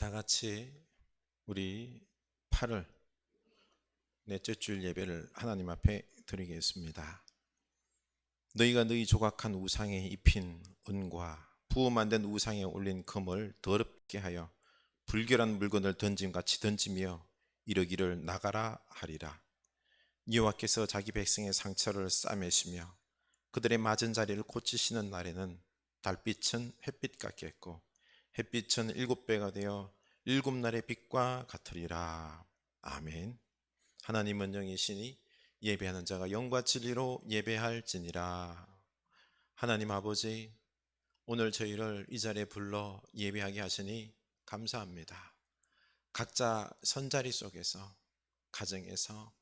다 같이 우리 8월 넷째 주일 예배를 하나님 앞에 드리겠습니다. 너희가 너희 조각한 우상에 입힌 은과 부음 안 된 우상에 올린 금을 더럽게 하여 불결한 물건을 던짐같이 던지며 이러기를 나가라 하리라. 여호와께서 자기 백성의 상처를 싸매시며 그들의 맞은 자리를 고치시는 날에는 달빛은 햇빛 같겠고 햇빛은 7배가 되어 7날의 빛과 같으리라. 아멘. 하나님은 영이시니 예배하는 자가 영과 진리로 예배할지니라. 하나님 아버지, 오늘 저희를 이 자리에 불러 예배하게 하시니 감사합니다. 각자 선자리 속에서, 가정에서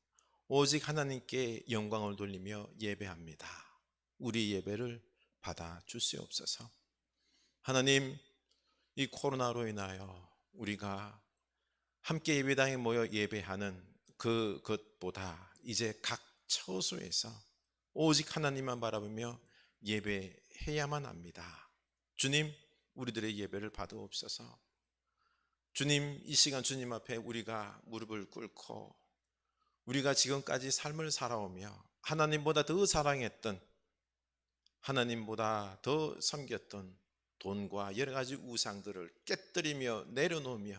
오직 하나님께 영광을 돌리며 예배합니다. 우리 예배를 받아 주시옵소서. 하나님, 이 코로나로 인하여 우리가 함께 예배당에 모여 예배하는 그것보다 이제 각 처소에서 오직 하나님만 바라보며 예배해야만 합니다. 주님, 우리들의 예배를 받아옵소서. 주님, 이 시간 주님 앞에 우리가 무릎을 꿇고 우리가 지금까지 삶을 살아오며 하나님보다 더 사랑했던, 하나님보다 더 섬겼던 돈과 여러 가지 우상들을 깨뜨리며 내려놓으며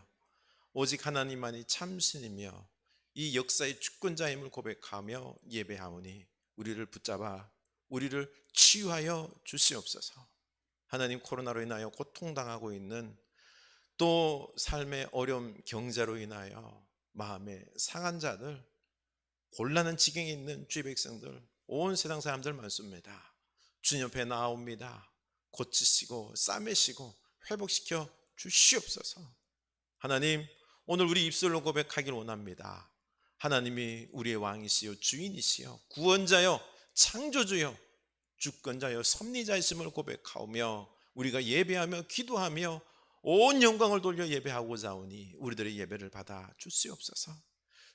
오직 하나님만이 참신이며 이 역사의 주권자임을 고백하며 예배하오니 우리를 붙잡아 우리를 치유하여 주시옵소서. 하나님, 코로나로 인하여 고통당하고 있는, 또 삶의 어려움, 경제로 인하여 마음에 상한 자들, 곤란한 지경에 있는 주의 백성들, 온 세상 사람들 많습니다. 주님 옆에 나옵니다. 고치시고 싸매시고 회복시켜 주시옵소서. 하나님, 오늘 우리 입술로 고백하기를 원합니다. 하나님이 우리의 왕이시요 주인이시요 구원자요 창조주요 주권자요 섭리자이심을 고백하오며 우리가 예배하며 기도하며 온 영광을 돌려 예배하고자 하오니 우리들의 예배를 받아 주시옵소서.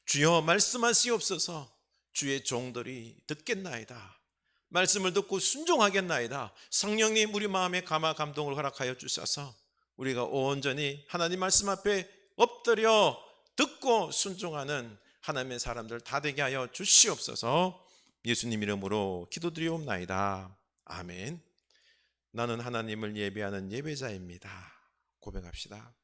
주여, 말씀하시옵소서. 주의 종들이 듣겠나이다. 말씀을 듣고 순종하겠나이다. 성령님, 우리 마음에 감화 감동을 허락하여 주셔서 우리가 온전히 하나님 말씀 앞에 엎드려 듣고 순종하는 하나님의 사람들 다 되게 하여 주시옵소서. 예수님 이름으로 기도드리옵나이다. 아멘. 나는 하나님을 예배하는 예배자입니다. 고백합시다.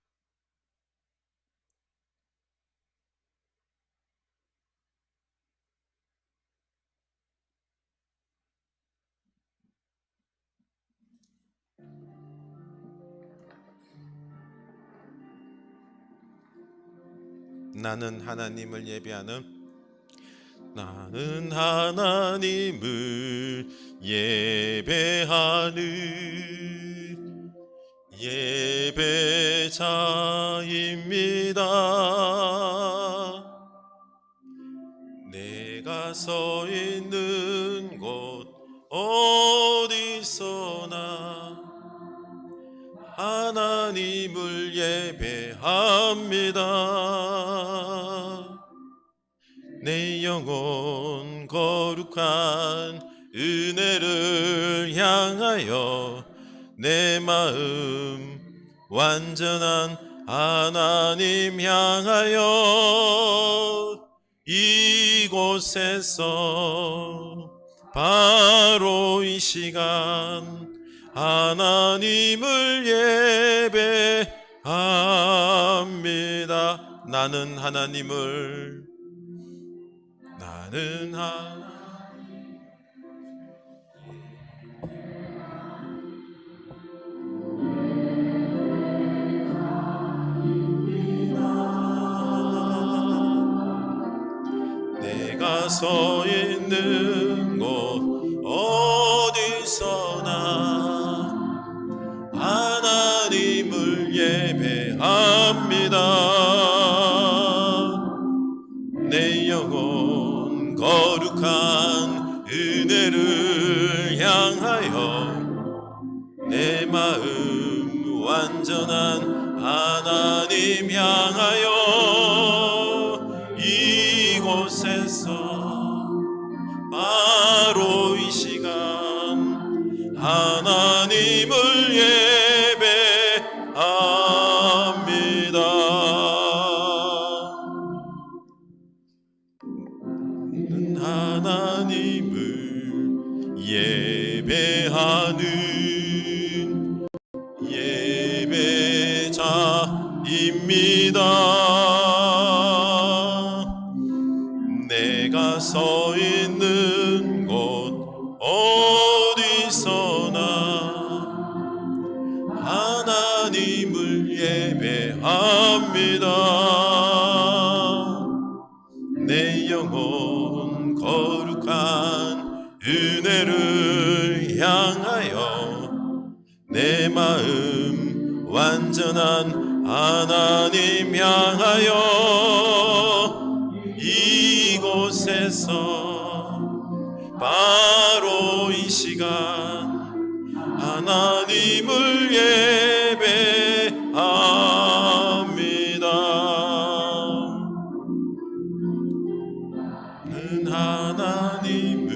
나는 하나님을 예배하는, 나는 하나님을 예배하는 예배자입니다. 내가 서 있는 곳 어디서나 하나님을 예배합니다. 내 영혼 거룩한 은혜를 향하여 내 마음 완전한 하나님 향하여 이곳에서 바로 이 시간 하나님을 예배합니다. 나는 하나님을, 나는 내가 서 있는 곳 어디서나 하나님을 예배합니다. 내 영혼 거룩한 은혜를 향하여 내 마음 완전한 하나님 향하여 이곳에서 바로 이 시간 하나님을 예배합니다. 예배하는 예배자입니다. 내가 서 있는 곳 어디서나 하나님을 예배합니다. 내 영혼 거룩한 은혜를 향하여 내 마음 완전한 하나님 향하여 이곳에서 바로 이 시간 하나님을 예배합니다. 하나님을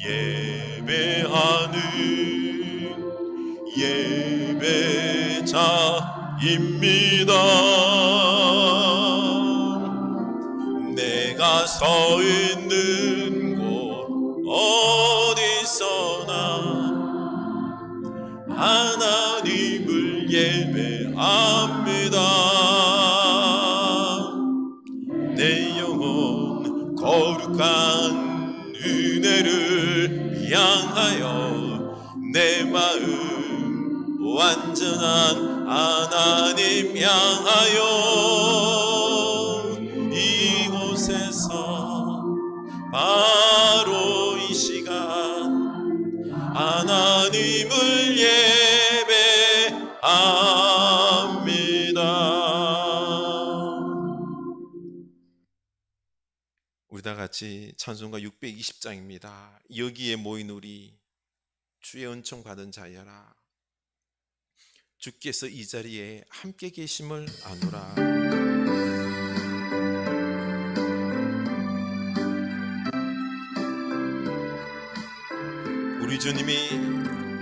예배하는 예배자입니다. 내가 서 있는 곳 어디서나 하나님을 예배합니다. 내 영혼 거룩한 은혜를 향하여 내 마음 완전한 하나님 향하여 이곳에서 바로 이 시간 하나님을 예배합니다. 우리 다 같이 찬송가 620장입니다. 여기에 모인 우리 주의 은총 받은 자여라. 주께서 이 자리에 함께 계심을 아노라. 우리 주님이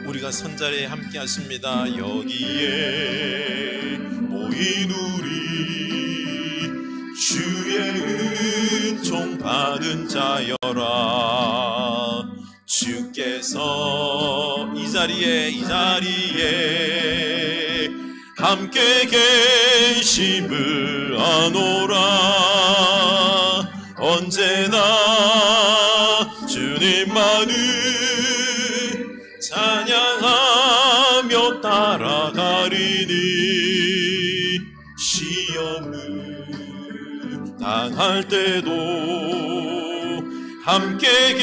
우리가 선자리에 함께 하십니다. 여기에 모인 우리 주의 은총 받은 자여라. 주께서 이 자리에 함께 계심을 아노라. 언제나 주님만을 찬양하며 따라가리니 시험을 당할 때도 함께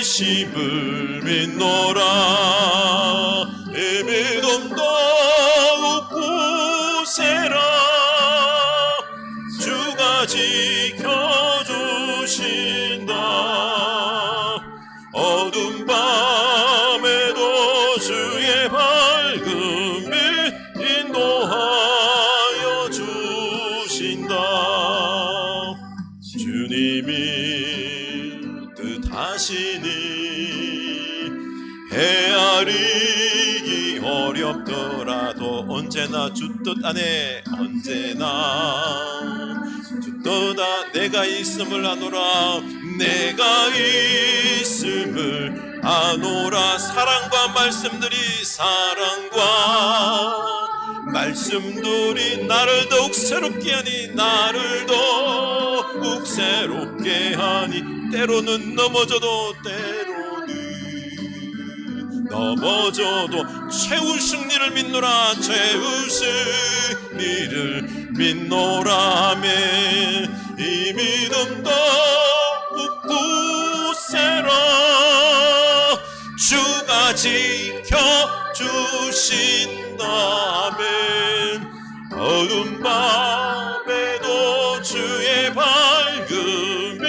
계심을 믿노라. 믿음도 웃고세라. 주가 지켜주신다. 어둠 밤에도 주의 밝음이 인도하여 주신다. 주님이 뜻하시니 헤아리기 어렵더라도 언제나 주 뜻 안에 언제나 주 뜻아 내가 있음을 아노라. 내가 있음을 아노라. 사랑과 말씀들이 나를 더욱 새롭게 하니 나를 더욱 새롭게 하니 때로는 넘어져도 최후 승리를 믿노라. 최후 승리를 믿노라매 이 믿음도 웃고세라. 주가 지켜주신다면 어두운 밤에도 주의 밝음이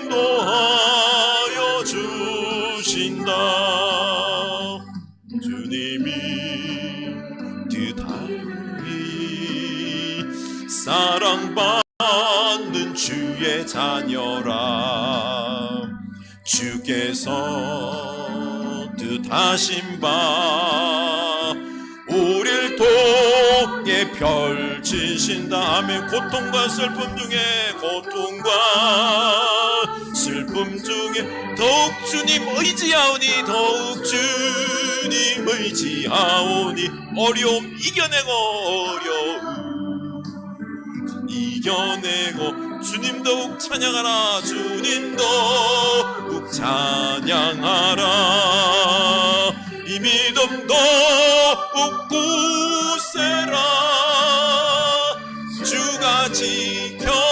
인도하여 주신다. 주님이 뜻하니 사랑받는 주의 자녀라. 주께서 뜻하신 바 우릴 통해 펼치신다. 아멘. 고통과 슬픔 중에 고통과 슬픔 아픔 중에 더욱 주님 의지하오니 더욱 주님 의지하오니 어려움 이겨내고 어려움 이겨내고 주님 더욱 찬양하라 주님 더욱 찬양하라 이 믿음 더욱 굳세라 주가 지켜주신다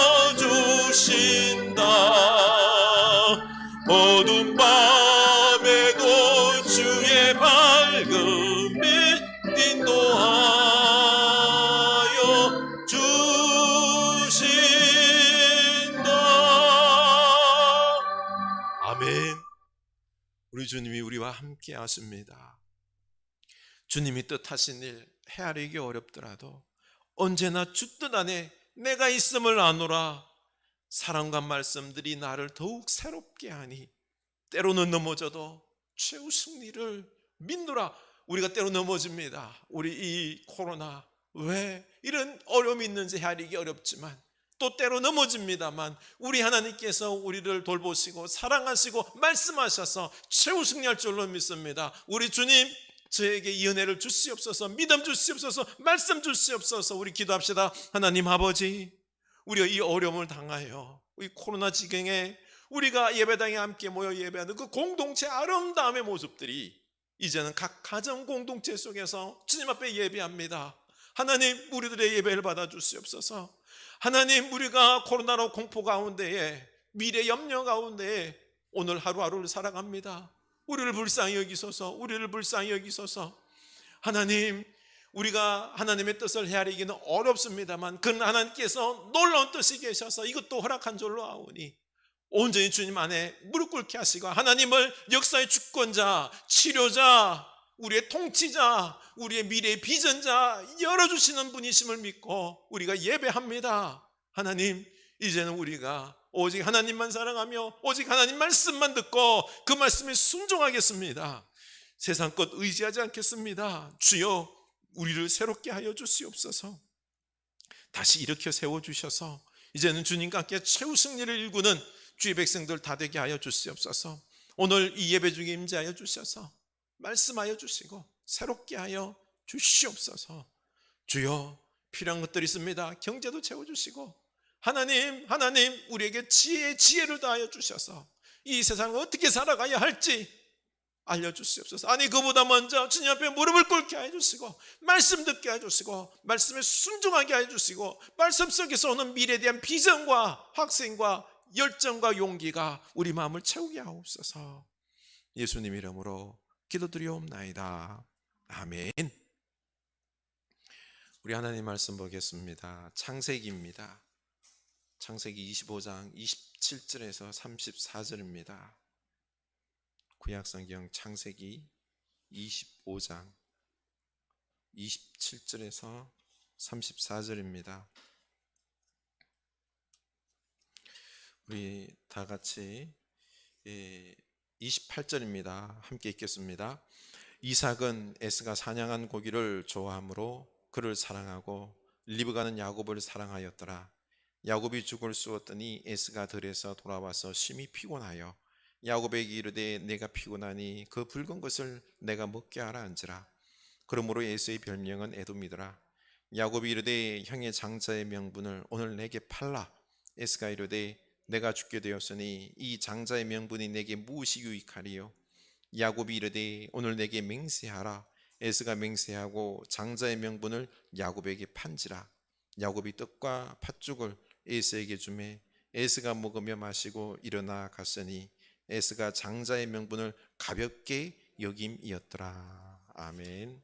어두운 밤에도 주의 밝은 빛 인도하여 주신다. 아멘. 우리 주님이 우리와 함께 하십니다. 주님이 뜻하신 일 헤아리기 어렵더라도 언제나 주 뜻 안에 내가 있음을 아노라. 사랑과 말씀들이 나를 더욱 새롭게 하니 때로는 넘어져도 최후 승리를 믿노라. 우리가 때로 넘어집니다. 우리 이 코로나 왜 이런 어려움이 있는지 헤아리기 어렵지만 또 때로 넘어집니다만 우리 하나님께서 우리를 돌보시고 사랑하시고 말씀하셔서 최후 승리할 줄로 믿습니다. 우리 주님 저에게 이 은혜를 주시옵소서 믿음 주시옵소서 말씀 주시옵소서. 우리 기도합시다. 하나님 아버지 우리가 이 어려움을 당하여 이 코로나 지경에 우리가 예배당에 함께 모여 예배하는 그 공동체 아름다움의 모습들이 이제는 각 가정 공동체 속에서 주님 앞에 예배합니다. 하나님 우리들의 예배를 받아 주시옵소서. 하나님 우리가 코로나로 공포 가운데에 미래 염려 가운데에 오늘 하루하루를 살아갑니다. 우리를 불쌍히 여기소서. 우리를 불쌍히 여기소서. 하나님 우리가 하나님의 뜻을 헤아리기는 어렵습니다만 그 하나님께서 놀라운 뜻이 계셔서 이것도 허락한 줄로 아오니 온전히 주님 안에 무릎 꿇게 하시고 하나님을 역사의 주권자, 치료자, 우리의 통치자, 우리의 미래의 비전자 열어주시는 분이심을 믿고 우리가 예배합니다. 하나님 이제는 우리가 오직 하나님만 사랑하며 오직 하나님 말씀만 듣고 그 말씀에 순종하겠습니다. 세상 것 의지하지 않겠습니다. 주여 우리를 새롭게 하여 주시옵소서. 다시 일으켜 세워주셔서 이제는 주님과 함께 최후 승리를 일구는 주의 백성들 다 되게 하여 주시옵소서. 오늘 이 예배 중에 임재하여 주셔서 말씀하여 주시고 새롭게 하여 주시옵소서. 주여 필요한 것들이 있습니다. 경제도 채워주시고 하나님 우리에게 지혜를 다하여 주셔서 이 세상을 어떻게 살아가야 할지 알려주시옵소서. 아니 그보다 먼저 주님 앞에 무릎을 꿇게 해주시고 말씀 듣게 해주시고 말씀에 순종하게 해주시고 말씀 속에서 오는 미래에 대한 비전과 확신과 열정과 용기가 우리 마음을 채우게 하옵소서. 예수님 이름으로 기도드리옵나이다. 아멘. 우리 하나님 말씀 보겠습니다. 창세기입니다. 창세기 25장 27절에서 34절입니다. 구약성경 창세기 25장 27절에서 34절입니다. 우리 다 같이 28절입니다. 함께 읽겠습니다. 이삭은 에스가 사냥한 고기를 좋아하므로 그를 사랑하고 리브가는 야곱을 사랑하였더라. 야곱이 죽을 쑤었더니 에스가 들에서 돌아와서 심히 피곤하여 야곱에게 이르되 내가 피곤하니 그 붉은 것을 내가 먹게 하라 한지라. 그러므로 에서의 별명은 에돔이더라. 야곱이 이르되 형의 장자의 명분을 오늘 내게 팔라. 에스가 이르되 내가 죽게 되었으니 이 장자의 명분이 내게 무엇이 유익하리요. 야곱이 이르되 오늘 내게 맹세하라. 에스가 맹세하고 장자의 명분을 야곱에게 판지라. 야곱이 떡과 팥죽을 에스에게 주매 에스가 먹으며 마시고 일어나 갔으니 에스가 장자의 명분을 가볍게 여김이었더라. 아멘.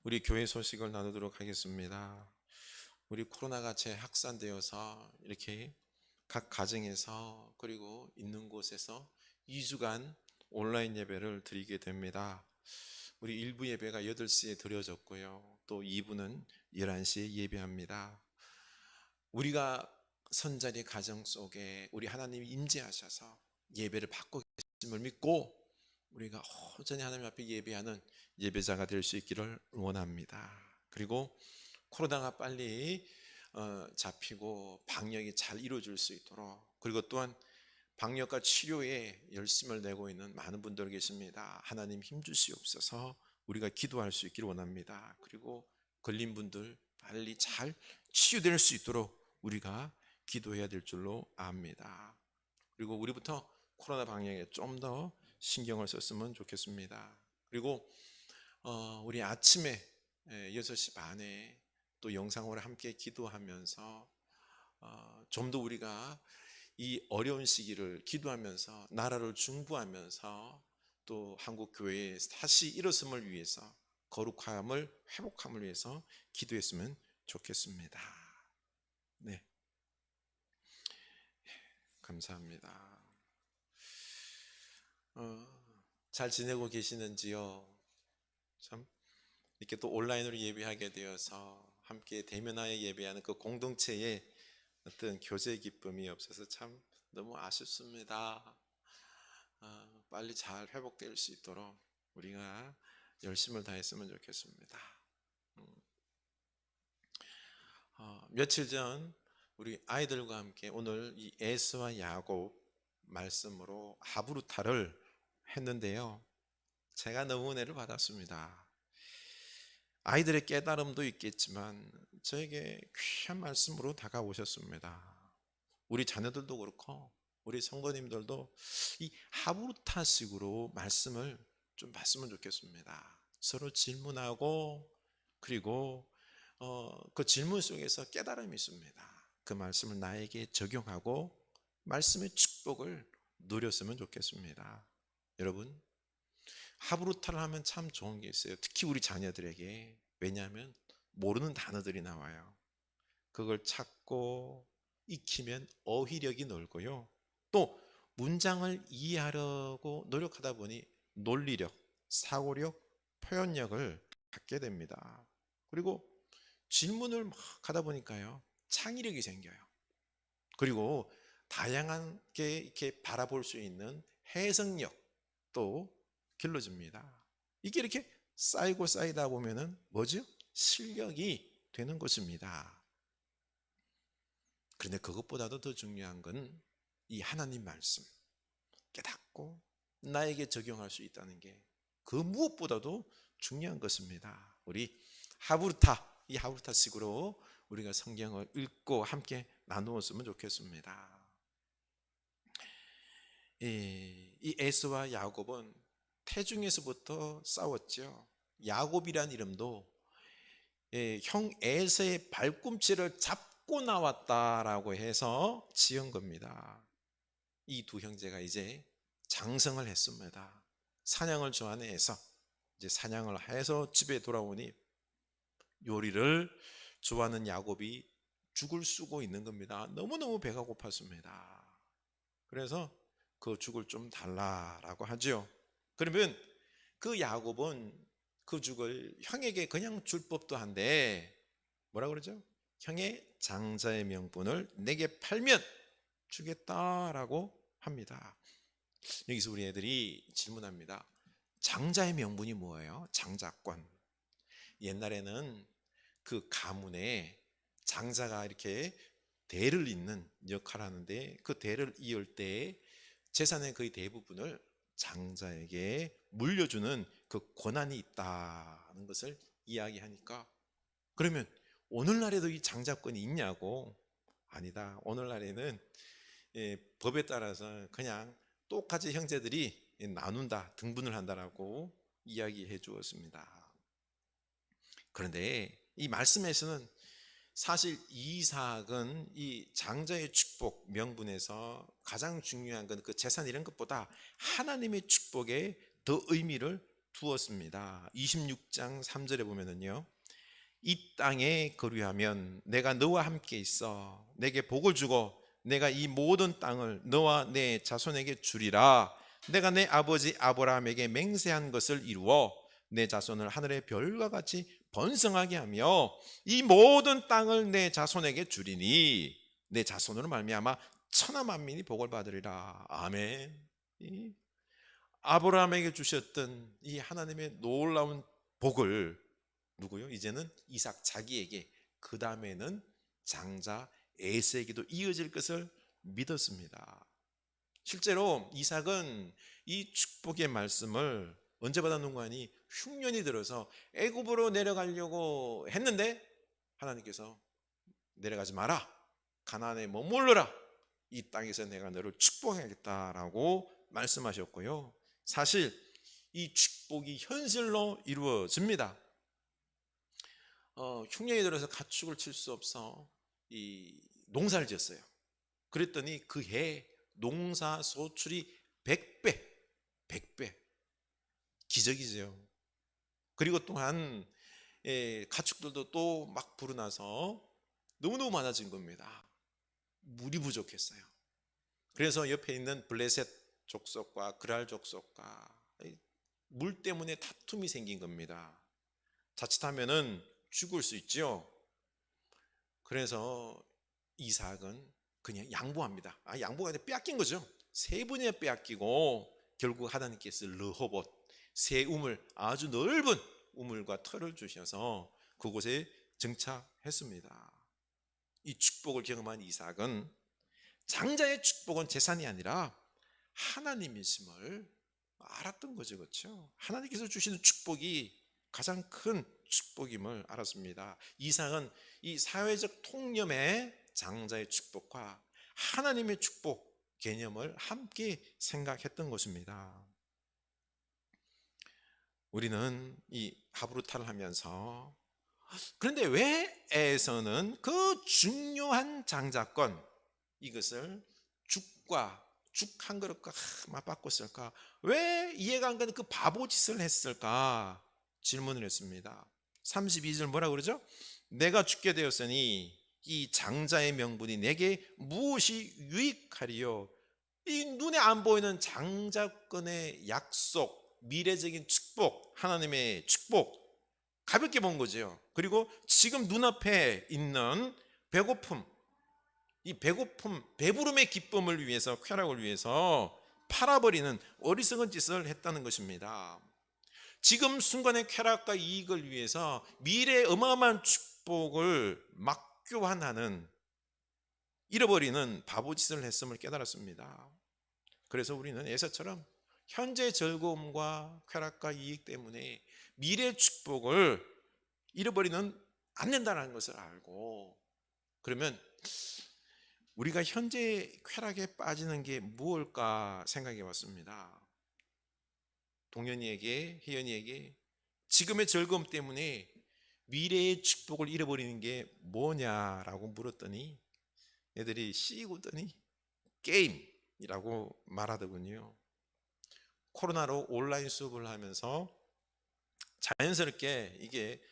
우리 교회 소식을 나누도록 하겠습니다. 우리 코로나가 재확산되어서 이렇게 각 가정에서 그리고 있는 곳에서 2주간 온라인 예배를 드리게 됩니다. 우리 1부 예배가 8시에 드려졌고요. 또 2부는 11시에 예배합니다. 우리가 선자의 가정 속에 우리 하나님이 임재하셔서 예배를 받고 계심을 믿고 우리가 호전히 하나님 앞에 예배하는 예배자가 될 수 있기를 원합니다. 그리고 코로나가 빨리 잡히고 방역이 잘 이루어질 수 있도록 그리고 또한 방역과 치료에 열심을 내고 있는 많은 분들 계십니다. 하나님 힘주시옵소서. 우리가 기도할 수 있기를 원합니다. 그리고 걸린 분들 빨리 잘 치유될 수 있도록 우리가 기도해야 될 줄로 압니다. 그리고 우리부터 코로나 방역에 좀 더 신경을 썼으면 좋겠습니다. 그리고 우리 아침에 6시 반에 또 영상으로 함께 기도하면서 좀 더 우리가 이 어려운 시기를 기도하면서 나라를 중보하면서 또 한국 교회에 다시 일어섬을 위해서 거룩함을 회복함을 위해서 기도했으면 좋겠습니다. 네, 감사합니다. 잘 지내고 계시는지요? 참 이렇게 또 온라인으로 예배하게 되어서 함께 대면하여 예배하는 그 공동체의 어떤 교제 기쁨이 없어서 참 너무 아쉽습니다. 빨리 잘 회복될 수 있도록 우리가 열심을 다했으면 좋겠습니다. 며칠 전 우리 아이들과 함께 오늘 이 에스와 야곱 말씀으로 하브루타를 했는데요. 제가 너무 은혜를 받았습니다. 아이들의 깨달음도 있겠지만 저에게 귀한 말씀으로 다가오셨습니다. 우리 자녀들도 그렇고 우리 성도님들도 이 하브루타식으로 말씀을 좀 봤으면 좋겠습니다. 서로 질문하고 그리고 그 질문 속에서 깨달음이 있습니다. 그 말씀을 나에게 적용하고 말씀의 축복을 누렸으면 좋겠습니다. 여러분, 하브루타를 하면 참 좋은 게 있어요. 특히 우리 자녀들에게. 왜냐하면 모르는 단어들이 나와요. 그걸 찾고 익히면 어휘력이 늘고요. 또 문장을 이해하려고 노력하다 보니 논리력, 사고력, 표현력을 갖게 됩니다. 그리고 질문을 막 하다 보니까요, 창의력이 생겨요. 그리고 다양하게 이렇게 바라볼 수 있는 해석력도 길러집니다. 이게 이렇게 쌓이고 쌓이다 보면은 뭐죠? 실력이 되는 것입니다. 그런데 그것보다도 더 중요한 건 이 하나님 말씀 깨닫고 나에게 적용할 수 있다는 게 그 무엇보다도 중요한 것입니다. 우리 이 하브루타식으로 우리가 성경을 읽고 함께 나누었으면 좋겠습니다. 이 에서와 야곱은 태중에서부터 싸웠죠. 야곱이란 이름도 형 에서의 발꿈치를 잡고 나왔다라고 해서 지은 겁니다. 이 두 형제가 이제 장성을 했습니다. 사냥을 좋아하는 에서 이제 사냥을 해서 집에 돌아오니 요리를 좋아하는 야곱이 죽을 쓰고 있는 겁니다. 너무너무 배가 고팠습니다. 그래서 그 죽을 좀 달라라고 하죠. 그러면 그 야곱은 그 죽을 형에게 그냥 줄 법도 한데 뭐라 그러죠? 형의 장자의 명분을 내게 팔면 주겠다라고 합니다. 여기서 우리 애들이 질문합니다. 장자의 명분이 뭐예요? 장자권. 옛날에는 그 가문에 장자가 이렇게 대를 잇는 역할을 하는데 그 대를 이을 때 재산의 거의 대부분을 장자에게 물려주는 그 권한이 있다는 것을 이야기하니까 그러면 오늘날에도 이 장자권이 있냐고? 아니다. 오늘날에는 법에 따라서 그냥 똑같이 형제들이 나눈다, 등분을 한다라고 이야기해 주었습니다. 그런데 이 말씀에서는 사실 이삭은 이 장자의 축복 명분에서 가장 중요한 건 그 재산 이런 것보다 하나님의 축복에 더 의미를 두었습니다. 26장 3절에 보면은요, 이 땅에 거류하면 내가 너와 함께 있어 내게 복을 주고 내가 이 모든 땅을 너와 내 자손에게 주리라. 내가 내 아버지 아브라함에게 맹세한 것을 이루어 내 자손을 하늘의 별과 같이 번성하게 하며 이 모든 땅을 내 자손에게 주리니 내 자손으로 말미암아 천하 만민이 복을 받으리라. 아멘. 아브라함에게 주셨던 이 하나님의 놀라운 복을 누구요? 이제는 이삭 자기에게, 그 다음에는 장자 에서에게도 이어질 것을 믿었습니다. 실제로 이삭은 이 축복의 말씀을 언제 받았는가 하니 흉년이 들어서 애굽으로 내려가려고 했는데 하나님께서 내려가지 마라, 가나안에 머물러라, 이 땅에서 내가 너를 축복하겠다라고 말씀하셨고요. 사실 이 축복이 현실로 이루어집니다. 흉년이 들어서 가축을 칠 수 없어 이 농사를 지었어요. 그랬더니 그 해 농사 소출이 100배 기적이죠. 그리고 또한 가축들도 또 막 불어나서 너무너무 많아진 겁니다. 물이 부족했어요. 그래서 옆에 있는 블레셋 족속과 그랄 족속과 물 때문에 다툼이 생긴 겁니다. 자칫하면은 죽을 수 있죠. 그래서 이삭은 그냥 양보합니다. 양보가 아니라 빼앗긴 거죠. 세 번이나 빼앗기고 결국 하나님께서 르호봇, 새 우물, 아주 넓은 우물과 터를 주셔서 그곳에 정착했습니다. 이 축복을 경험한 이삭은 장자의 축복은 재산이 아니라 하나님이심을 알았던 거죠. 그렇죠? 하나님께서 주시는 축복이 가장 큰 축복임을 알았습니다. 이삭은 이 사회적 통념의 장자의 축복과 하나님의 축복 개념을 함께 생각했던 것입니다. 우리는 이 하브루타를 하면서 그런데 왜 에서는 그 중요한 장자권 이것을 죽과 죽 한 그릇과 맞바꿨을까? 왜 이해가 안 가는 그 바보짓을 했을까? 질문을 했습니다. 32절 뭐라 그러죠? 내가 죽게 되었으니 이 장자의 명분이 내게 무엇이 유익하리요? 이 눈에 안 보이는 장자권의 약속, 미래적인 축복, 하나님의 축복 가볍게 본 거죠. 그리고 지금 눈앞에 있는 배고픔, 이 배고픔, 배부름의 기쁨을 위해서, 쾌락을 위해서 팔아버리는 어리석은 짓을 했다는 것입니다. 지금 순간의 쾌락과 이익을 위해서 미래의 어마어마한 축복을 막교환하는, 잃어버리는 바보짓을 했음을 깨달았습니다. 그래서 우리는 에서처럼 현재 즐거움과 쾌락과 이익 때문에 미래의 축복을 잃어버리는 않는다는 것을 알고, 그러면 우리가 현재 쾌락에 빠지는 게 무엇일까 생각해 봤습니다. 동현이에게, 혜연이에게 지금의 즐거움 때문에 미래의 축복을 잃어버리는 게 뭐냐라고 물었더니 애들이 씩 웃더니 게임이라고 말하더군요. 코로나로 온라인 수업을 하면서 자연스럽게 이게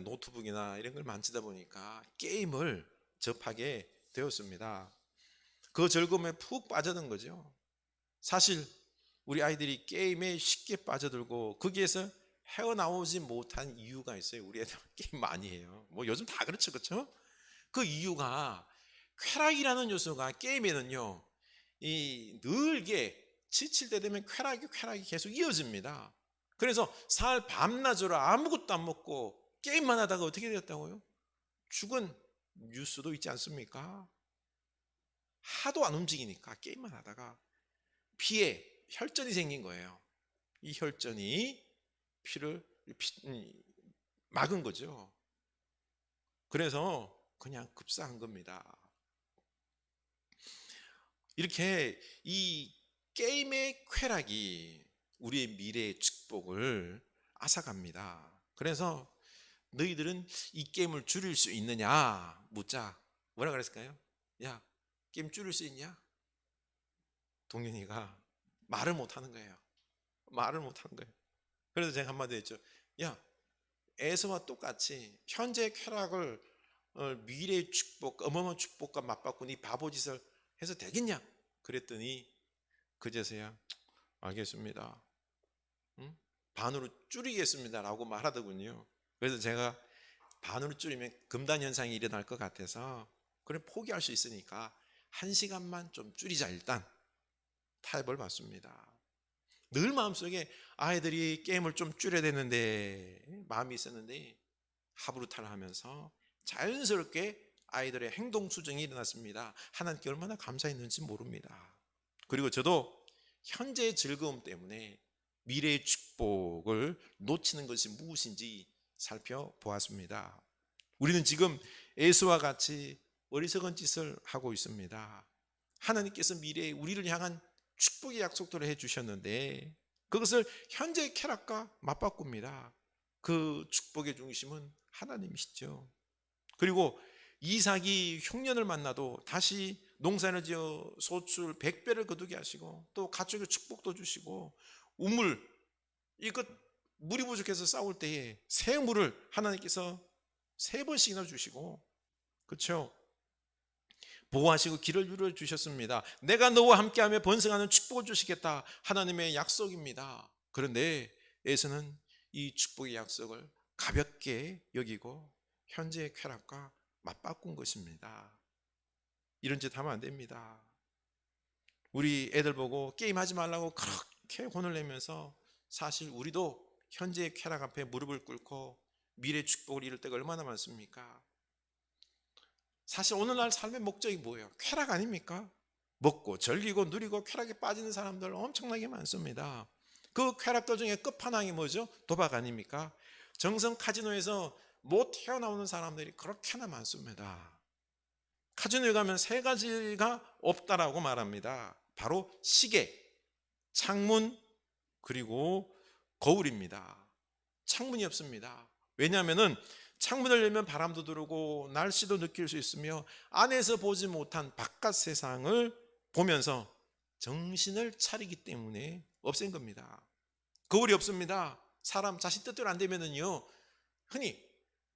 노트북이나 이런 걸 만지다 보니까 게임을 접하게 되었습니다. 그 즐거움에 푹 빠져든 거죠. 사실 우리 아이들이 게임에 쉽게 빠져들고 거기에서 헤어나오지 못한 이유가 있어요. 우리 애들 게임 많이 해요. 뭐 요즘 다 그렇죠, 그렇죠? 그 이유가 쾌락이라는 요소가 게임에는요, 이 늘게 지칠 때 되면 쾌락이 계속 이어집니다. 그래서 사흘 밤낮으로 아무것도 안 먹고 게임만 하다가 어떻게 되었다고요? 죽은 뉴스도 있지 않습니까? 하도 안 움직이니까 게임만 하다가 피에 혈전이 생긴 거예요. 이 혈전이 피를 막은 거죠. 그래서 그냥 급사한 겁니다. 이렇게 이 게임의 쾌락이 우리의 미래의 축복을 앗아갑니다. 그래서 너희들은 이 게임을 줄일 수 있느냐 묻자. 뭐라 그랬을까요? 야, 게임 줄일 수 있냐? 동현이가 말을 못하는 거예요. 말을 못하는 거예요. 그래서 제가 한마디 했죠. 야, 에서와 똑같이 현재의 쾌락을 미래의 축복, 어마어마한 축복과 맞바꾸니 바보짓을 해서 되겠냐? 그랬더니 그제서야 알겠습니다. 응? 반으로 줄이겠습니다 라고 말하더군요. 그래서 제가 반으로 줄이면 금단 현상이 일어날 것 같아서 그래 포기할 수 있으니까 1시간만 좀 줄이자 일단 타협을 받습니다. 늘 마음속에 아이들이 게임을 좀 줄여야 되는데 마음이 있었는데 하브루타를 하면서 자연스럽게 아이들의 행동 수정이 일어났습니다. 하나님께 얼마나 감사했는지 모릅니다. 그리고 저도 현재의 즐거움 때문에 미래의 축복을 놓치는 것이 무엇인지 살펴보았습니다. 우리는 지금 에서와 같이 어리석은 짓을 하고 있습니다. 하나님께서 미래에 우리를 향한 축복의 약속들을 해주셨는데 그것을 현재의 쾌락과 맞바꿉니다. 그 축복의 중심은 하나님이시죠. 그리고 이삭이 흉년을 만나도 다시 농사를 지어 소출 100배를 거두게 하시고 또 가축의 축복도 주시고 우물, 이것 물이 부족해서 싸울 때에 새 물을 하나님께서 3번씩이나 주시고, 그렇죠? 보호하시고 길을 열어 주셨습니다. 내가 너와 함께하며 번성하는 축복을 주시겠다, 하나님의 약속입니다. 그런데 에서는 이 축복의 약속을 가볍게 여기고 현재의 쾌락과 맞바꾼 것입니다. 이런 짓 하면 안 됩니다. 우리 애들 보고 게임하지 말라고 그렇게 혼을 내면서 사실 우리도 현재의 쾌락 앞에 무릎을 꿇고 미래 축복을 이룰 때가 얼마나 많습니까? 사실 오늘날 삶의 목적이 뭐예요? 쾌락 아닙니까? 먹고 즐기고 누리고 쾌락에 빠지는 사람들 엄청나게 많습니다. 그 쾌락들 중에 끝판왕이 뭐죠? 도박 아닙니까? 정성 카지노에서 못 헤어나오는 사람들이 그렇게나 많습니다. 카지노에 가면 3가지가 없다라고 말합니다. 바로 시계, 창문, 그리고 거울입니다. 창문이 없습니다. 왜냐하면 창문을 열면 바람도 들어오고 날씨도 느낄 수 있으며 안에서 보지 못한 바깥 세상을 보면서 정신을 차리기 때문에 없앤 겁니다. 거울이 없습니다. 사람 자신 뜻대로 안 되면은요, 흔히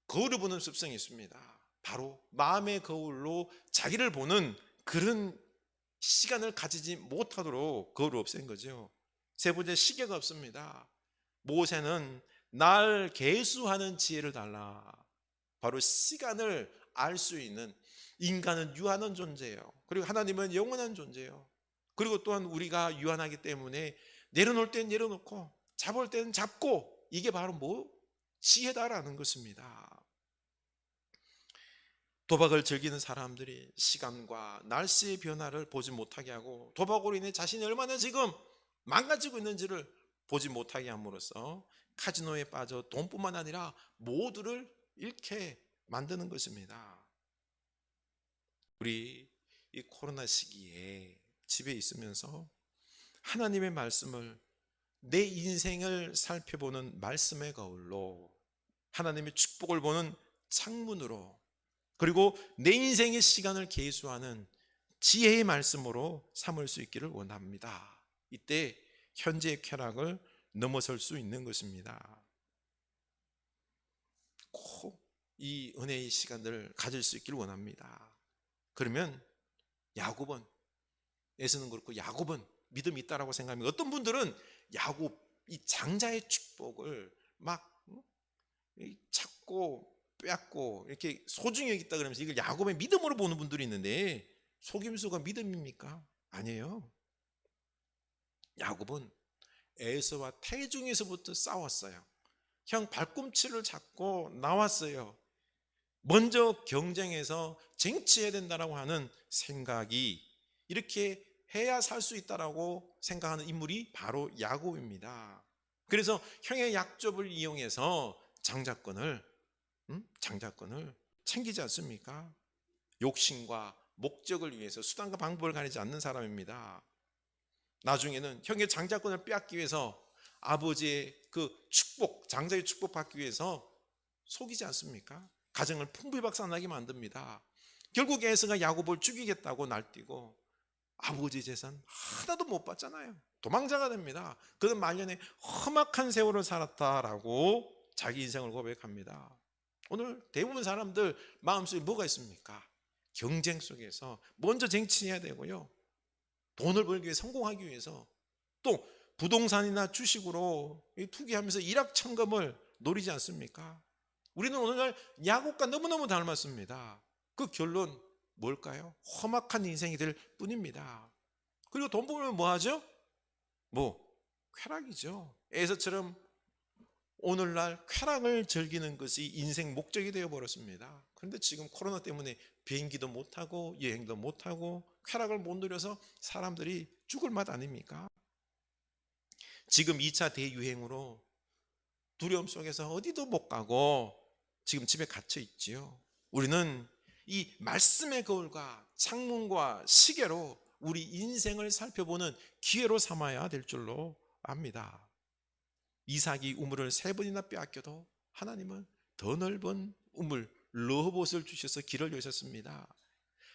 거울을 보는 습성이 있습니다. 바로 마음의 거울로 자기를 보는 그런 시간을 가지지 못하도록 거울을 없앤 거죠. 3번째, 시계가 없습니다. 모세는 날 계수하는 지혜를 달라. 바로 시간을 알 수 있는, 인간은 유한한 존재예요. 그리고 하나님은 영원한 존재예요. 그리고 또한 우리가 유한하기 때문에 내려놓을 땐 내려놓고 잡을 때는 잡고, 이게 바로 지혜다라는 것입니다. 도박을 즐기는 사람들이 시간과 날씨의 변화를 보지 못하게 하고 도박으로 인해 자신이 얼마나 지금 망가지고 있는지를 보지 못하게 함으로써 카지노에 빠져 돈뿐만 아니라 모두를 잃게 만드는 것입니다. 우리 이 코로나 시기에 집에 있으면서 하나님의 말씀을, 내 인생을 살펴보는 말씀의 거울로, 하나님의 축복을 보는 창문으로, 그리고 내 인생의 시간을 계수하는 지혜의 말씀으로 삼을 수 있기를 원합니다. 이때 현재의 쾌락을 넘어설 수 있는 것입니다. 꼭 이 은혜의 시간들을 가질 수 있기를 원합니다. 그러면 야곱은, 에서는 그렇고 야곱은 믿음이 있다라고 생각합니다. 어떤 분들은 야곱, 이 장자의 축복을 막 찾고 빼앗고 이렇게 소중히 여기다 그러면서 이걸 야곱의 믿음으로 보는 분들이 있는데, 속임수가 믿음입니까? 아니에요. 야곱은 에서와 태중에서부터 싸웠어요. 형 발꿈치를 잡고 나왔어요. 먼저 경쟁해서 쟁취해야 된다라고 하는 생각이, 이렇게 해야 살 수 있다라고 생각하는 인물이 바로 야곱입니다. 그래서 형의 약점을 이용해서 장자권을 챙기지 않습니까? 욕심과 목적을 위해서 수단과 방법을 가리지 않는 사람입니다. 나중에는 형의 장자권을 빼앗기 위해서 아버지의 그 축복, 장자의 축복 받기 위해서 속이지 않습니까? 가정을 풍비박산나게 만듭니다. 결국 에서가 야곱을 죽이겠다고 날뛰고 아버지 재산 하나도 못 받잖아요. 도망자가 됩니다. 그는 말년에 험악한 세월을 살았다라고 자기 인생을 고백합니다. 오늘 대부분 사람들 마음속에 뭐가 있습니까? 경쟁 속에서 먼저 쟁취해야 되고요, 돈을 벌기 위해 성공하기 위해서 또 부동산이나 주식으로 투기하면서 일확천금을 노리지 않습니까? 우리는 오늘날 야곱과 너무너무 닮았습니다. 그 결론 뭘까요? 험악한 인생이 될 뿐입니다. 그리고 돈 벌면 뭐 하죠? 쾌락이죠. 에서처럼 오늘날 쾌락을 즐기는 것이 인생 목적이 되어버렸습니다. 그런데 지금 코로나 때문에 비행기도 못하고 여행도 못하고 쾌락을 못 누려서 사람들이 죽을 맛 아닙니까? 지금 2차 대유행으로 두려움 속에서 어디도 못 가고 지금 집에 갇혀 있지요. 우리는 이 말씀의 거울과 창문과 시계로 우리 인생을 살펴보는 기회로 삼아야 될 줄로 압니다. 이삭이 우물을 3번이나 빼앗겨도 하나님은 더 넓은 우물 르호봇을 주셔서 길을 여셨습니다.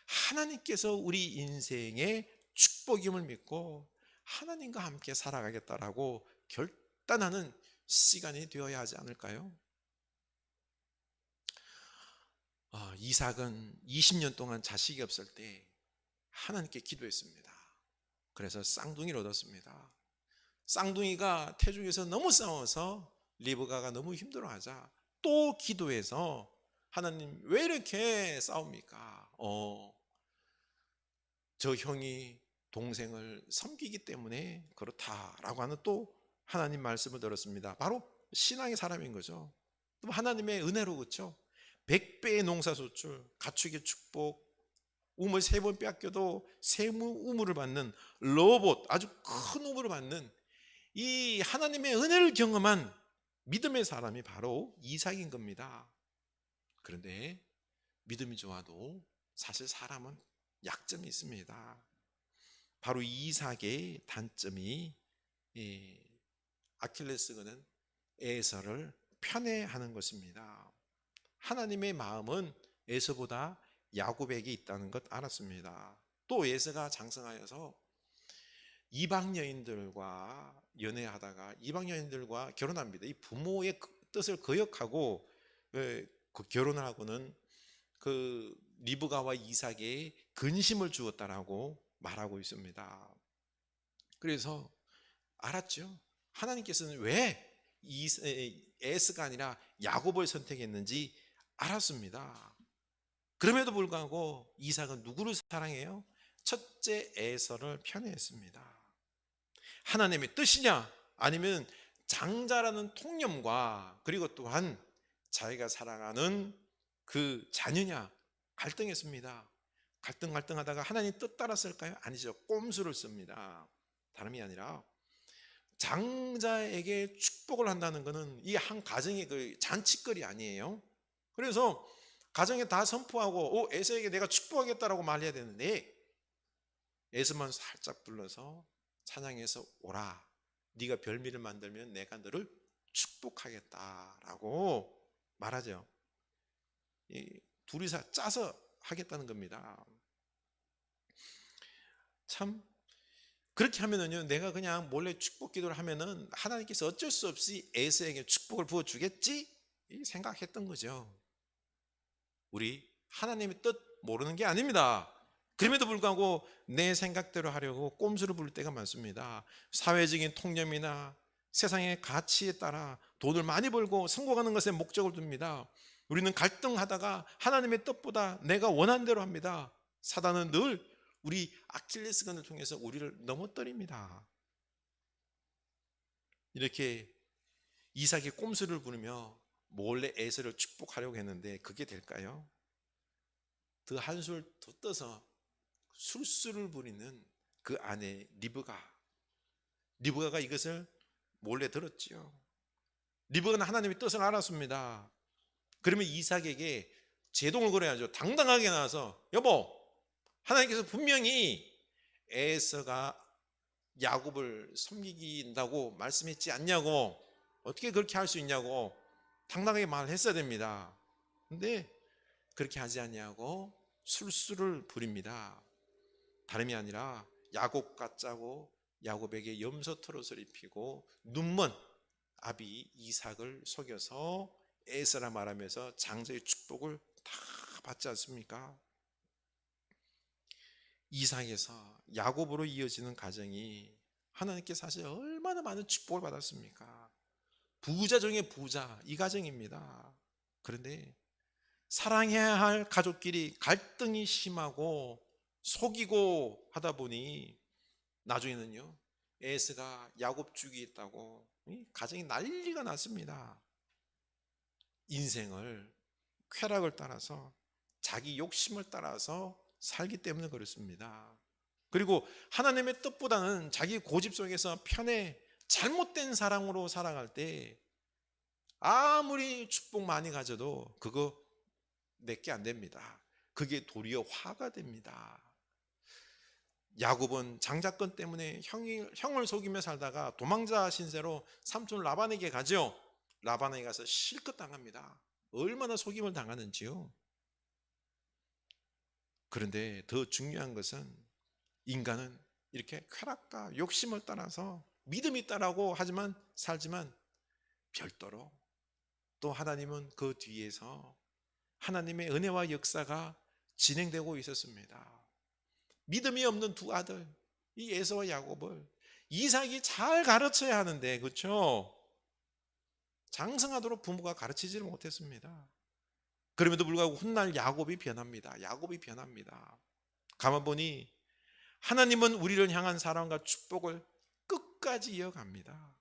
하나님께서 우리 인생의 축복임을 믿고 하나님과 함께 살아가겠다라고 결단하는 시간이 되어야 하지 않을까요? 이삭은 20년 동안 자식이 없을 때 하나님께 기도했습니다. 그래서 쌍둥이를 얻었습니다. 쌍둥이가 태중에서 너무 싸워서 리브가가 너무 힘들어하자 또 기도해서 하나님 왜 이렇게 싸웁니까? 저 형이 동생을 섬기기 때문에 그렇다라고 하는 또 하나님 말씀을 들었습니다. 바로 신앙의 사람인 거죠. 또 하나님의 은혜로, 그렇죠? 100배의 농사소출, 가축의 축복, 우물 3번 빼앗겨도 세무 우물을 받는 로봇, 아주 큰 우물을 받는 이 하나님의 은혜를 경험한 믿음의 사람이 바로 이삭인 겁니다. 그런데 믿음이 좋아도 사실 사람은 약점이 있습니다. 바로 이삭의 단점이 아킬레스건은 에서를 편애하는 것입니다. 하나님의 마음은 에서보다 야곱에게 있다는 것 알았습니다. 또 에서가 장성하여서 이방 여인들과 연애하다가 이방 여인들과 결혼합니다. 이 부모의 뜻을 거역하고 결혼을 하고는 그 리브가와 이삭에 근심을 주었다라고 말하고 있습니다. 그래서 알았죠. 하나님께서는 왜 에스가 아니라 야곱을 선택했는지 알았습니다. 그럼에도 불구하고 이삭은 누구를 사랑해요? 첫째 에서를 편애했습니다. 하나님의 뜻이냐 아니면 장자라는 통념과 그리고 또한 자기가 사랑하는 그 자녀냐 갈등했습니다. 갈등하다가 하나님 뜻 따랐을까요? 아니죠. 꼼수를 씁니다. 다름이 아니라 장자에게 축복을 한다는 것은 이 한 가정의 그 잔치거리 아니에요. 그래서 가정에 다 선포하고 에서에게 내가 축복하겠다라고 말해야 되는데 에서만 살짝 불러서 찬양해서 오라, 네가 별미를 만들면 내가 너를 축복하겠다라고 말하죠. 둘이서 짜서 하겠다는 겁니다. 참 그렇게 하면은요, 내가 그냥 몰래 축복 기도를 하면은 하나님께서 어쩔 수 없이 에서에게 축복을 부어주겠지 생각했던 거죠. 우리 하나님의 뜻 모르는 게 아닙니다. 그럼에도 불구하고 내 생각대로 하려고 꼼수를 부릴 때가 많습니다. 사회적인 통념이나 세상의 가치에 따라 돈을 많이 벌고 성공하는 것에 목적을 둡니다. 우리는 갈등하다가 하나님의 뜻보다 내가 원하는 대로 합니다. 사단은 늘 우리 아킬레스건을 통해서 우리를 넘어뜨립니다. 이렇게 이삭이 꼼수를 부르며 몰래 에서를 축복하려고 했는데 그게 될까요? 더 한술 더 떠서 술수를 부리는 그 아내 리브가가 이것을 몰래 들었지요. 리브가는 하나님의 뜻을 알았습니다. 그러면 이삭에게 제동을 걸어야죠. 당당하게 나와서 여보, 하나님께서 분명히 에서가 야곱을 섬기긴다고 말씀했지 않냐고, 어떻게 그렇게 할 수 있냐고 당당하게 말했어야 됩니다. 근데 그렇게 하지 않냐고 술수를 부립니다. 다름이 아니라 야곱과 짜고 야곱에게 염소 털옷을 입히고 눈먼 아비 이삭을 속여서 에서라 말하면서 장자의 축복을 다 받지 않습니까? 이삭에서 야곱으로 이어지는 가정이 하나님께 사실 얼마나 많은 축복을 받았습니까? 부자 중에 부자, 이 가정입니다. 그런데 사랑해야 할 가족끼리 갈등이 심하고 속이고 하다 보니 나중에는요, 에서가 야곱 죽이겠다고 가정이 난리가 났습니다. 인생을 쾌락을 따라서 자기 욕심을 따라서 살기 때문에 그렇습니다. 그리고 하나님의 뜻보다는 자기 고집 속에서 편해 잘못된 사랑으로 살아갈 때 아무리 축복 많이 가져도 그거 내게 안 됩니다. 그게 도리어 화가 됩니다. 야곱은 장자권 때문에 형을 속이며 살다가 도망자 신세로 삼촌 라반에게 가죠. 라반에게 가서 실컷 당합니다. 얼마나 속임을 당하는지요. 그런데 더 중요한 것은 인간은 이렇게 쾌락과 욕심을 따라서 믿음이 있다라고 하지만 살지만 별도로 또 하나님은 그 뒤에서 하나님의 은혜와 역사가 진행되고 있었습니다. 믿음이 없는 두 아들, 이 에서와 야곱을 이삭이 잘 가르쳐야 하는데, 그렇죠? 장성하도록 부모가 가르치지를 못했습니다. 그럼에도 불구하고 훗날 야곱이 변합니다. 야곱이 변합니다. 가만 보니 하나님은 우리를 향한 사랑과 축복을 끝까지 이어갑니다.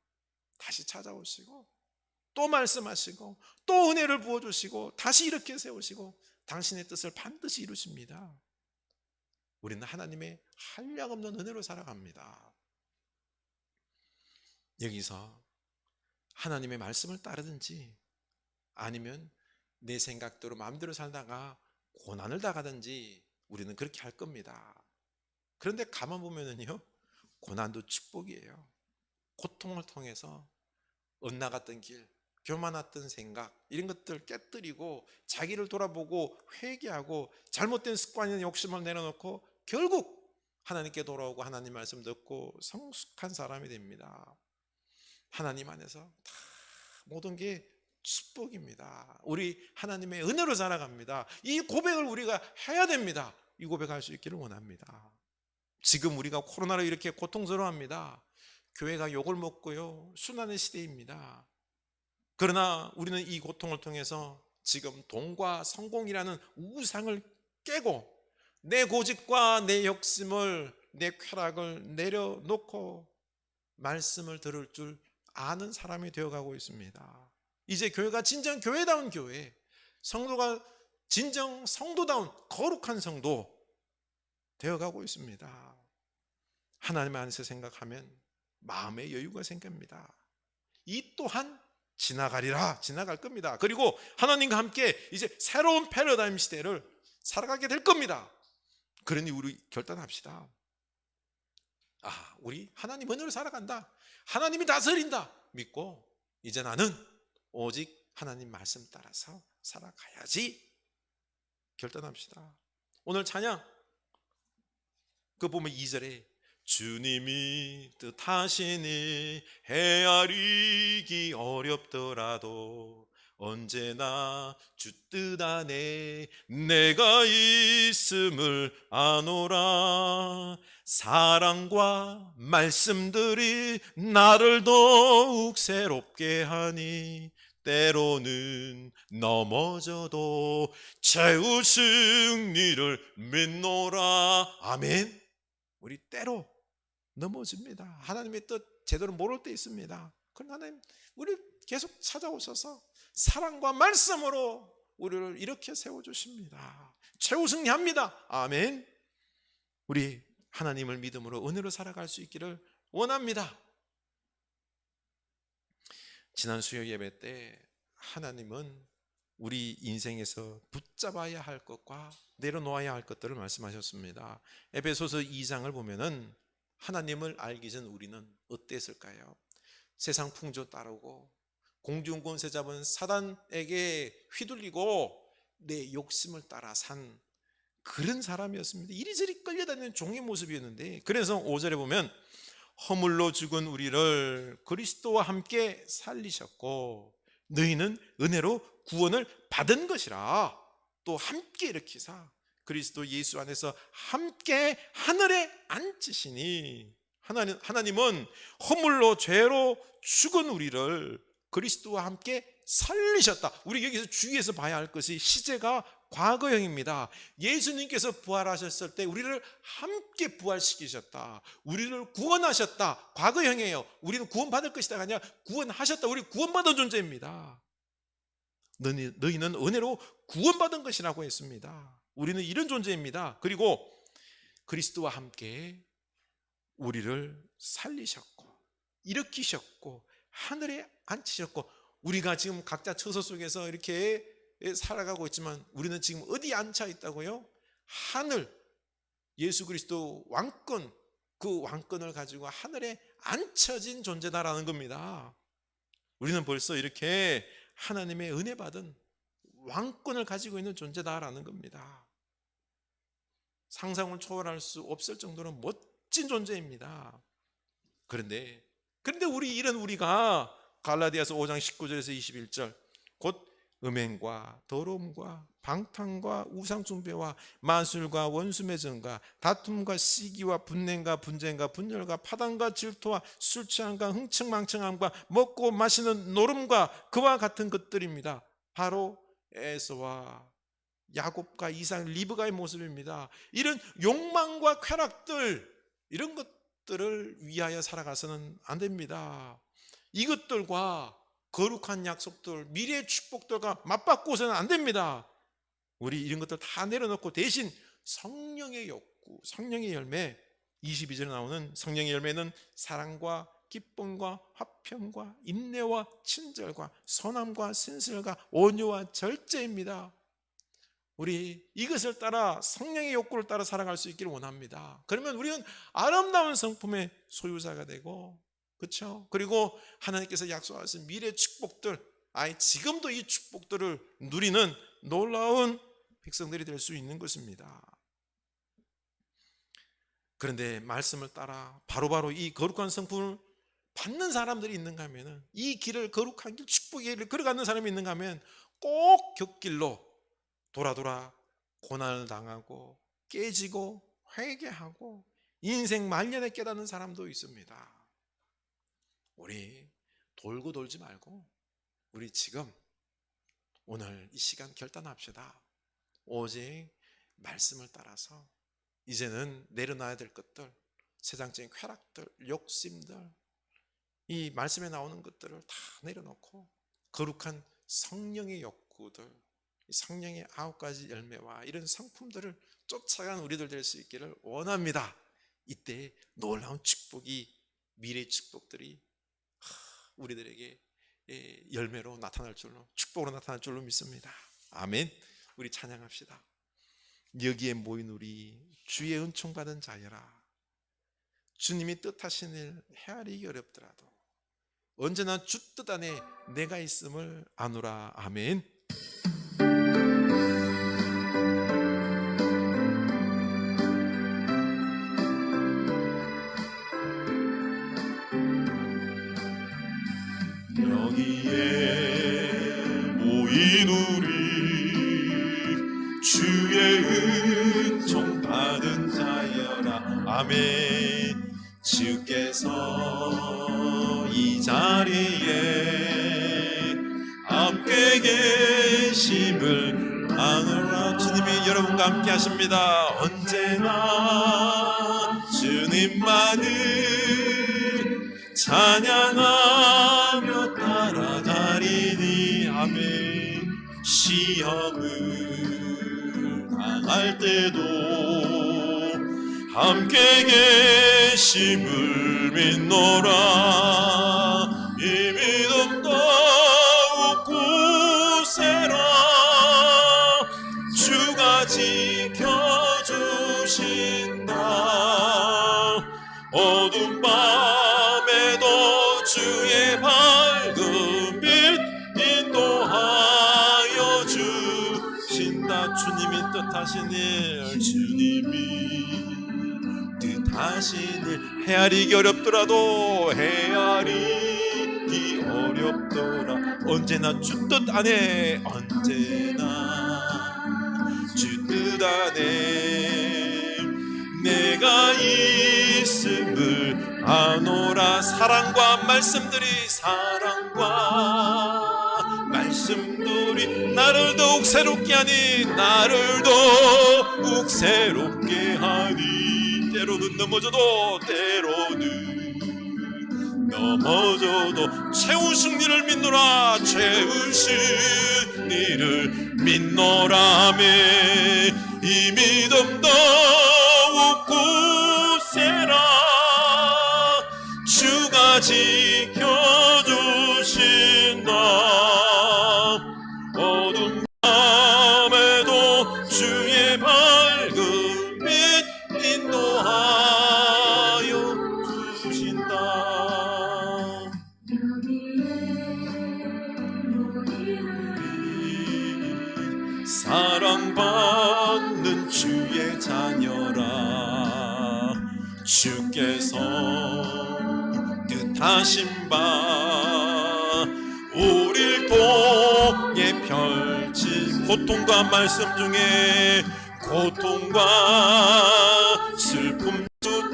다시 찾아오시고 또 말씀하시고 또 은혜를 부어주시고 다시 이렇게 세우시고 당신의 뜻을 반드시 이루십니다. 우리는 하나님의 한량없는 은혜로 살아갑니다. 여기서 하나님의 말씀을 따르든지 아니면 내 생각대로 마음대로 살다가 고난을 당하든지 우리는 그렇게 할 겁니다. 그런데 가만 보면은요, 고난도 축복이에요. 고통을 통해서 엇나갔던 길, 교만했던 생각, 이런 것들 깨뜨리고 자기를 돌아보고 회개하고 잘못된 습관이나 욕심을 내려놓고 결국 하나님께 돌아오고 하나님 말씀 듣고 성숙한 사람이 됩니다. 하나님 안에서 다 모든 게 축복입니다. 우리 하나님의 은혜로 살아갑니다. 이 고백을 우리가 해야 됩니다. 이 고백할 수 있기를 원합니다. 지금 우리가 코로나로 이렇게 고통스러워합니다. 교회가 욕을 먹고요, 순환의 시대입니다. 그러나 우리는 이 고통을 통해서 지금 돈과 성공이라는 우상을 깨고 내 고집과 내 욕심을, 내 쾌락을 내려놓고 말씀을 들을 줄 아는 사람이 되어가고 있습니다. 이제 교회가 진정 교회다운 교회, 성도가 진정 성도다운 거룩한 성도 되어가고 있습니다. 하나님 안에서 생각하면 마음의 여유가 생깁니다. 이 또한 지나가리라, 지나갈 겁니다. 그리고 하나님과 함께 이제 새로운 패러다임 시대를 살아가게 될 겁니다. 그러니 우리 결단합시다. 우리 하나님 은혜로 살아간다, 하나님이 다스린다 믿고 이제 나는 오직 하나님 말씀 따라서 살아가야지 결단합시다. 오늘 찬양 그 보면 2절에 주님이 뜻하시니 헤아리기 어렵더라도 언제나 주 뜻 안에 내가 있음을 아노라. 사랑과 말씀들이 나를 더욱 새롭게 하니 때로는 넘어져도 최후 승리를 믿노라. 아멘. 우리 때로 넘어집니다. 하나님의 뜻 제대로 모를 때 있습니다. 그러나 하나님 우리 계속 찾아오셔서 사랑과 말씀으로 우리를 이렇게 세워주십니다. 최후 승리합니다. 아멘. 우리 하나님을 믿음으로 은혜로 살아갈 수 있기를 원합니다. 지난 수요 예배 때 하나님은 우리 인생에서 붙잡아야 할 것과 내려놓아야 할 것들을 말씀하셨습니다. 에베소서 2장을 보면은 하나님을 알기 전 우리는 어땠을까요? 세상 풍조 따르고 공중권세 잡은 사단에게 휘둘리고 내 욕심을 따라 산 그런 사람이었습니다. 이리저리 끌려다니는 종의 모습이었는데, 그래서 5절에 보면 허물로 죽은 우리를 그리스도와 함께 살리셨고 너희는 은혜로 구원을 받은 것이라. 또 함께 일으키사 그리스도 예수 안에서 함께 하늘에 앉으시니. 하나님은 허물로 죄로 죽은 우리를 그리스도와 함께 살리셨다. 우리 여기서 주의해서 봐야 할 것이 시제가 과거형입니다. 예수님께서 부활하셨을 때 우리를 함께 부활시키셨다. 우리를 구원하셨다. 과거형이에요. 우리는 구원받을 것이다가 아니라 구원하셨다. 우리 구원받은 존재입니다. 너희는 은혜로 구원받은 것이라고 했습니다. 우리는 이런 존재입니다. 그리고 그리스도와 함께 우리를 살리셨고 일으키셨고 하늘에 앉히셨고, 우리가 지금 각자 처소 속에서 이렇게 살아가고 있지만 우리는 지금 어디 앉혀 있다고요? 하늘, 예수 그리스도 왕권, 그 왕권을 가지고 하늘에 앉혀진 존재다라는 겁니다. 우리는 벌써 이렇게 하나님의 은혜 받은 왕권을 가지고 있는 존재다라는 겁니다. 상상을 초월할 수 없을 정도로 멋진 존재입니다. 그런데 우리가 갈라디아서 5장 19절에서 21절 곧 음행과 더러움과 방탕과 우상숭배와 마술과 원수매증과 다툼과 시기와 분냉과 분쟁과 분열과 파당과 질투와 술 취함과 흥청망청함과 먹고 마시는 노름과 그와 같은 것들입니다. 바로 에서와 야곱과 이삭, 리브가의 모습입니다. 이런 욕망과 쾌락들, 이런 것들을 위하여 살아가서는 안 됩니다. 이것들과 거룩한 약속들, 미래의 축복들과 맞바꾸어서는 안 됩니다. 우리 이런 것들 다 내려놓고 대신 성령의 욕구, 성령의 열매, 22절에 나오는 성령의 열매는 사랑과 기쁨과 화평과 인내와 친절과 선함과 신실과 온유와 절제입니다. 우리 이것을 따라 성령의 욕구를 따라 살아갈 수 있기를 원합니다. 그러면 우리는 아름다운 성품의 소유자가 되고, 그렇죠? 그리고 하나님께서 약속하신 미래 축복들, 지금도 이 축복들을 누리는 놀라운 백성들이 될 수 있는 것입니다. 그런데 말씀을 따라 바로바로 이 거룩한 성품을 받는 사람들이 있는가 하면, 이 길을, 거룩한 길, 축복의 길을 걸어가는 사람이 있는가 하면 꼭 곁길로 돌아 고난을 당하고 깨지고 회개하고 인생 말년에 깨닫는 사람도 있습니다. 우리 돌고 돌지 말고 우리 지금 오늘 이 시간 결단합시다. 오직 말씀을 따라서 이제는 내려놔야 될 것들, 세상적인 쾌락들, 욕심들, 이 말씀에 나오는 것들을 다 내려놓고 거룩한 성령의 욕구들, 성령의 9가지 열매와 이런 성품들을 쫓아가는 우리들 될 수 있기를 원합니다. 이때 놀라운 축복이, 미래의 축복들이 우리들에게 열매로 나타날 줄로, 축복으로 나타날 줄로 믿습니다. 아멘. 우리 찬양합시다. 여기에 모인 우리 주의 은총 받은 자여라. 주님이 뜻하신 일 헤아리기 어렵더라도 언제나 주 뜻 안에 내가 있음을 아노라. 아멘. 여기에 모인 우리 주의 은총 받은 자여라. 아멘. 주께서 이 자리에 함께 계심을 아노라. 주님이 여러분과 함께 하십니다. 언제나 주님만을 찬양하며 따라가리니. 아멘. 시험을 당할 때도 함께 계심을 믿노라. 이 믿음 더욱 굳세라. 주가 지켜주신다. 어두운 밤에도 주의 밝은 빛 인도하여 주신다. 주님이 뜻하신 일, 주님이 뜻하신 일 헤아리기 어렵더라도 헤아리기 어렵더라. 언제나 주 뜻 안에, 언제나 주 뜻 안에 내가 있음을 아노라. 사랑과 말씀들이, 사랑과 말씀들이 나를 더욱 새롭게 하니, 나를 더욱 새롭게 하니. 때로는 넘어져도 채우신 이를 믿노라. 채우신 이를 믿노라매. 이 믿음 더욱 굳세라. 주가 지켜주신다. 어둠 밤에도 주의 밝은 빛 인도하여 주신다. 사랑받는 주의 자녀라. 주께서 뜻하신 바 우릴 통해 펼친 고통과 말씀 중에, 고통과 슬픔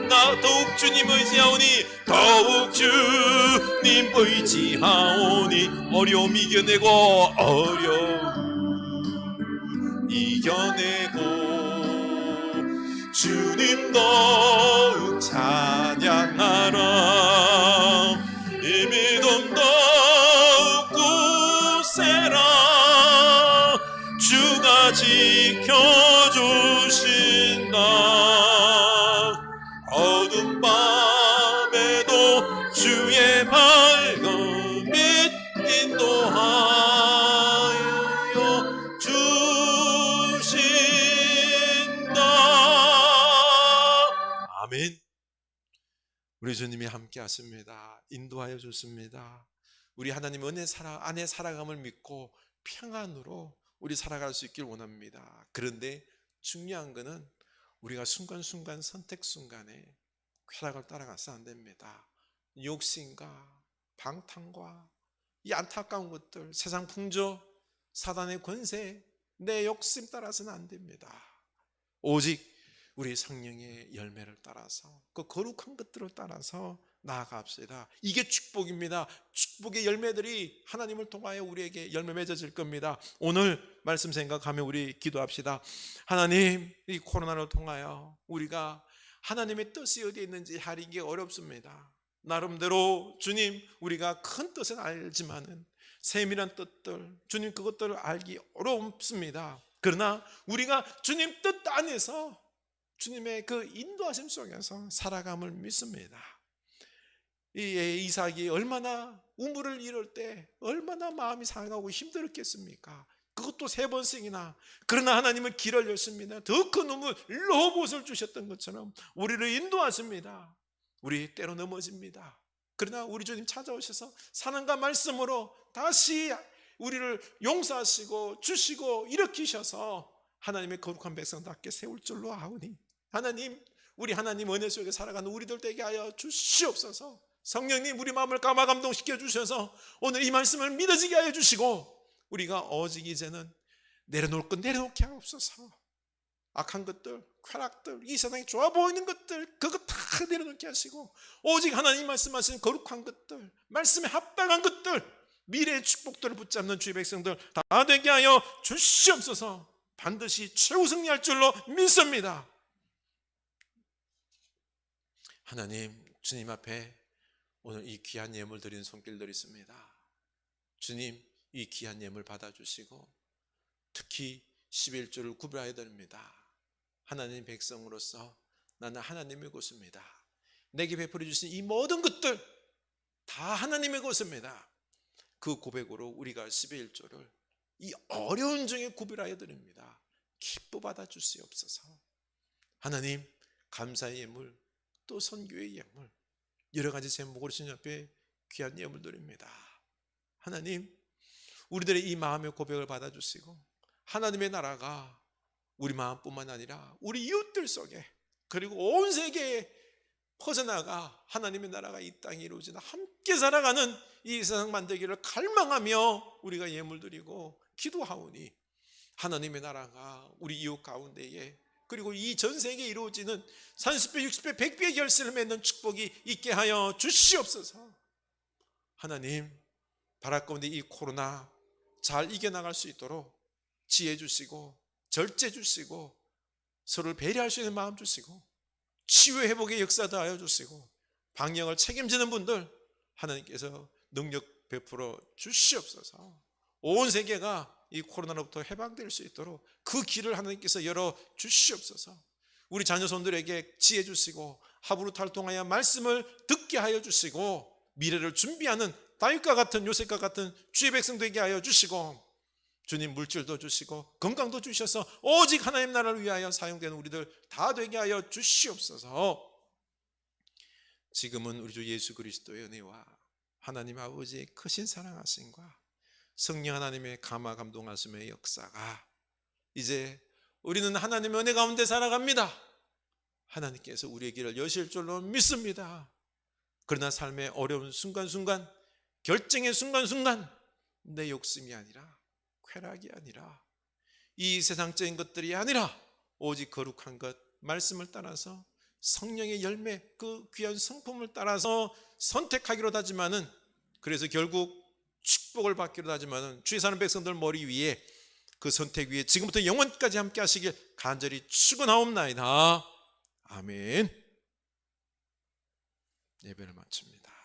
나 더욱 주님 의지하오니, 더욱 주님 의지하오니. 어려움 이겨내고, 어려움 이겨내고, 주님 더욱 찬양하라. 이 믿음 더욱 굳세라. 주가 지켜주신다. 어둠 밤에도 주의 밝은 빛 인도하여 주신다. 아멘. 우리 주님이 함께 하십니다. 인도하여 주십니다. 우리 하나님 은혜 안에 살아감을 믿고 평안으로 우리 살아갈 수 있길 원합니다. 그런데 중요한 것은 우리가 순간순간 선택 순간에 쾌락을 따라가서 안 됩니다. 욕심과 방탕과 이 안타까운 것들, 세상 풍조, 사단의 권세, 내 욕심 따라서는 안 됩니다. 오직 우리 성령의 열매를 따라서, 그 거룩한 것들을 따라서 나아갑시다. 이게 축복입니다. 축복의 열매들이 하나님을 통하여 우리에게 열매 맺어질 겁니다. 오늘 말씀 생각하며 우리 기도합시다. 하나님, 이 코로나를 통하여 우리가 하나님의 뜻이 어디에 있는지 알기 어렵습니다. 나름대로 주님, 우리가 큰 뜻은 알지만은 세밀한 뜻들, 주님 그것들을 알기 어렵습니다. 그러나 우리가 주님 뜻 안에서 주님의 그 인도하심 속에서 살아감을 믿습니다. 이 이삭이 얼마나 우물을 이룰 때 얼마나 마음이 상하고 힘들었겠습니까? 그것도 3번씩이나. 그러나 하나님은 길을 여십니다. 더 큰 우물 로봇을 주셨던 것처럼 우리를 인도하십니다. 우리 때로 넘어집니다. 그러나 우리 주님 찾아오셔서 사랑과 말씀으로 다시 우리를 용서하시고 주시고 일으키셔서 하나님의 거룩한 백성답게 세울 줄로 아오니, 하나님, 우리 하나님 은혜 속에 살아가는 우리들 되게 하여 주시옵소서. 성령님, 우리 마음을 감화감동시켜 주셔서 오늘 이 말씀을 믿어지게 하여 주시고, 우리가 오직 이제는 내려놓을 것 내려놓게 하옵소서. 악한 것들, 쾌락들, 이 세상에 좋아 보이는 것들, 그거 다 내려놓게 하시고 오직 하나님 말씀하신 거룩한 것들, 말씀에 합당한 것들, 미래의 축복들을 붙잡는 주의 백성들 다 되게 하여 주시옵소서. 반드시 최우승리할 줄로 믿습니다. 하나님, 주님 앞에 오늘 이 귀한 예물 드리는 손길들이 있습니다. 주님, 이 귀한 예물 받아주시고 특히 11조를 구별해야 됩니다. 하나님 백성으로서 나는 하나님의 것입니다. 내게 베풀어 주신 이 모든 것들 다 하나님의 것입니다. 그 고백으로 우리가 11조를 이 어려운 중에 구별하여 드립니다. 기뻐 받아 주시옵소서. 하나님, 감사의 예물, 또 선교의 예물, 여러 가지 제목으로 주님 앞에 귀한 예물 드립니다. 하나님, 우리들의 이 마음의 고백을 받아주시고 하나님의 나라가 우리 마음뿐만 아니라 우리 이웃들 속에, 그리고 온 세계에 퍼져나가 하나님의 나라가 이 땅에 이루어지나 함께 살아가는 이 세상 만들기를 갈망하며 우리가 예물 드리고 기도하오니, 하나님의 나라가 우리 이웃 가운데에, 그리고 이 전 세계에 이루어지는 30배, 60배, 100배의 결실을 맺는 축복이 있게 하여 주시옵소서. 하나님, 바랄 가운데 이 코로나 잘 이겨나갈 수 있도록 지혜 주시고 절제 주시고 서로를 배려할 수 있는 마음 주시고 치유 회복의 역사도 하여 주시고 방역을 책임지는 분들 하나님께서 능력 베풀어 주시옵소서. 온 세계가 이 코로나로부터 해방될 수 있도록 그 길을 하나님께서 열어 주시옵소서. 우리 자녀손들에게 지혜 주시고 하루탈통하여 말씀을 듣게 하여 주시고 미래를 준비하는 다윗과 같은 요셉과 같은 주의 백성 되게 하여 주시고 주님 물질도 주시고 건강도 주셔서 오직 하나님 나라를 위하여 사용되는 우리들 다 되게 하여 주시옵소서. 지금은 우리 주 예수 그리스도의 은혜와 하나님 아버지의 크신 사랑하심과 성령 하나님의 감화 감동하심의 역사가 이제 우리는 하나님의 은혜 가운데 살아갑니다. 하나님께서 우리의 길을 여실 줄로 믿습니다. 그러나 삶의 어려운 순간순간, 결정의 순간순간 내 욕심이 아니라 쾌락이 아니라 이 세상적인 것들이 아니라 오직 거룩한 것 말씀을 따라서 성령의 열매 그 귀한 성품을 따라서 선택하기로 하지만은 그래서 결국 축복을 받기로 하지만은 주의 사는 백성들 머리 위에 그 선택 위에 지금부터 영원까지 함께 하시길 간절히 축원하옵나이다. 아멘. 예배를 마칩니다.